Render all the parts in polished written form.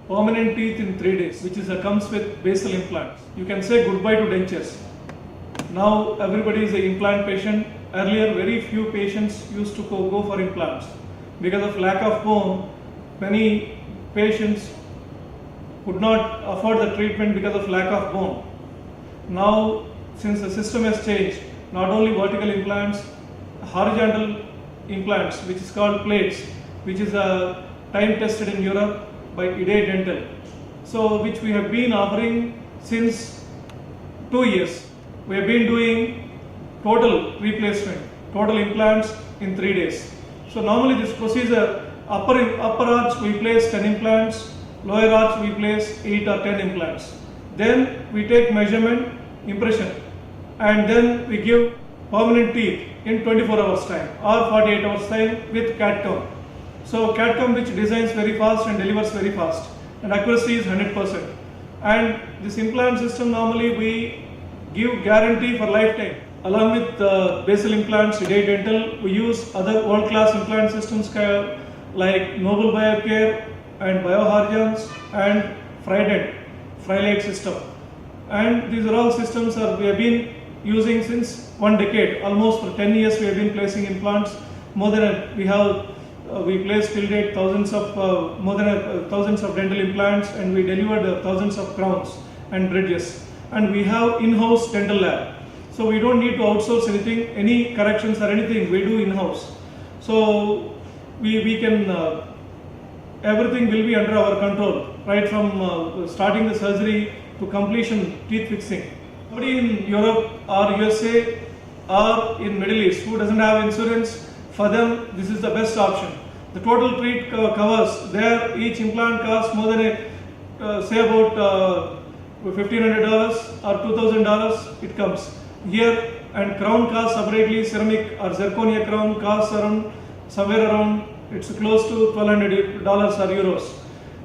permanent teeth in 3 days, which is comes with basal implants. You can say goodbye to dentures. Now everybody is an implant patient. Earlier, very few patients used to go for implants. Because of lack of bone, many patients could not afford the treatment because of lack of bone. Now, since the system has changed, not only vertical implants, horizontal implants, which is called plates, which is time tested in Europe by IDE Dental. So, which we have been offering since 2 years. We have been doing total replacement, total implants in 3 days. So, normally this procedure, upper arch we place 10 implants, lower arch we place 8 or 10 implants. Then we take measurement, impression, and then we give permanent teeth in 24 hours time or 48 hours time with CAD-CAM. So CAD-CAM which designs very fast and delivers very fast, and accuracy is 100%. And this implant system normally we give guarantee for lifetime. Along with basal implants, IDE Dental, we use other world-class implant systems like Noble Biocare and BioHorizons and Frilate system. And these are all systems we have been using since 1 decade. Almost for 10 years we have been placing implants. More than we placed till date thousands of dental implants, and we delivered thousands of crowns and bridges. And we have in-house dental lab. So we don't need to outsource anything, any corrections or anything, we do in-house. So we can, everything will be under our control, right from starting the surgery to completion, teeth fixing. Somebody in Europe or USA or in Middle East who doesn't have insurance, for them this is the best option. The total treat covers, there each implant costs more than say about $1,500 or $2,000 it comes. Here, and crown costs separately, ceramic or zirconia crown costs around somewhere around, it's close to $1,200 or euros.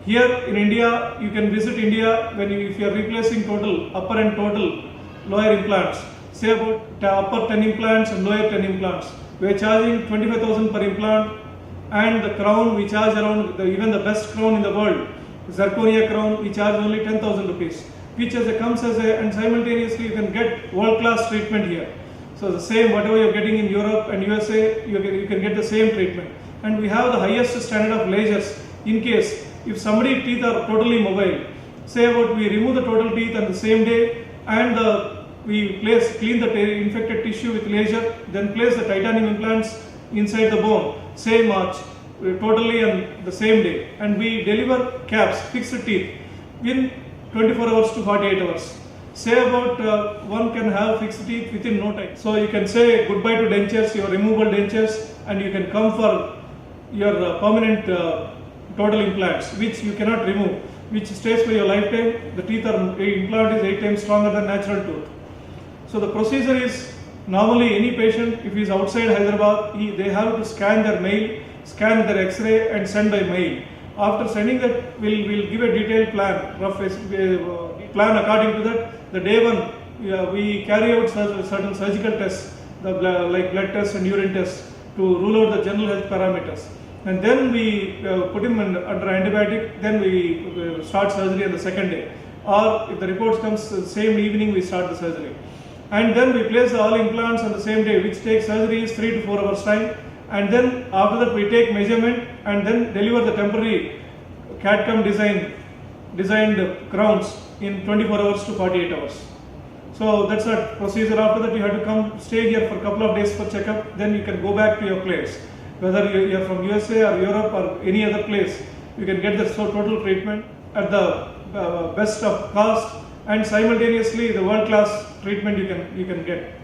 Here in India, you can visit India if you are replacing total upper and total lower implants, say about upper 10 implants and lower 10 implants. We are charging 25,000 per implant, and the crown we charge around, even the best crown in the world, zirconia crown, we charge only 10,000 rupees, which comes and simultaneously you can get world-class treatment here. So the same, whatever you are getting in Europe and USA, you can get the same treatment. And we have the highest standard of lasers in case if somebody's teeth are totally mobile, say about we remove the total teeth on the same day, and we clean the infected tissue with laser, then place the titanium implants inside the bone, same arch, totally on the same day, and we deliver caps, fixed teeth in 24 hours to 48 hours. Say about one can have fixed teeth within no time. So you can say goodbye to dentures, your removable dentures, and you can come for your permanent total implants, which you cannot remove, which stays for your lifetime. The implant is 8 times stronger than natural tooth. So the procedure is, normally any patient, if he is outside Hyderabad, they have to scan their mail, scan their x-ray and send by mail. After sending that, we'll give a detailed plan, rough plan according to that. The day one, we carry out certain surgical tests, like blood tests and urine tests, to rule out the general health parameters. And then we put him under antibiotic, then we start surgery on the second day. Or if the reports comes the same evening, we start the surgery. And then we place all implants on the same day, which takes surgery is 3 to 4 hours time. And then after that we take measurement and then deliver the temporary CAD-CAM designed crowns in 24 hours to 48 hours. So that's a procedure. After that you have to stay here for a couple of days for checkup, then you can go back to your place. Whether you are from USA or Europe or any other place, you can get the total treatment at the best of cost, and simultaneously the world-class treatment you can get.